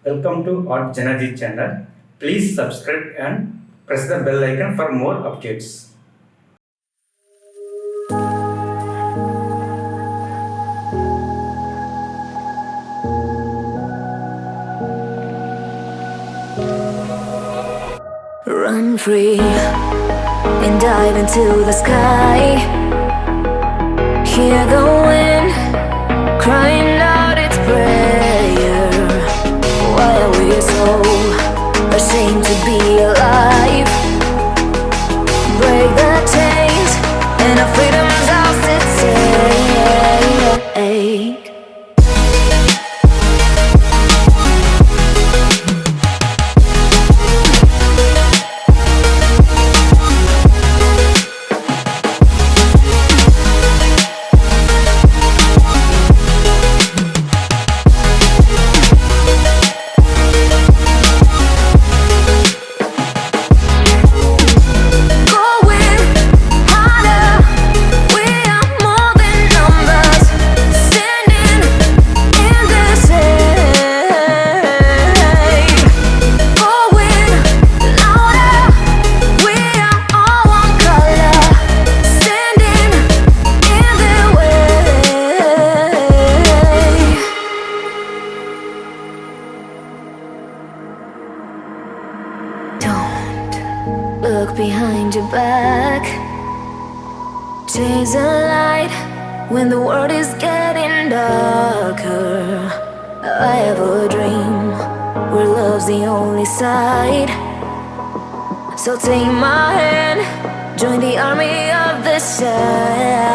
Welcome to JanaG channel. Please subscribe and press the bell icon for more updates. Run free and dive into the sky. Hear the wind crying out its prayer. Why are we so ashamed to be alive? Break the chains and our freedom's ours to take. Look behind your back. Chase a light when the world is getting darker. I have a dream where love's the only side. So take my hand, join the army of the side.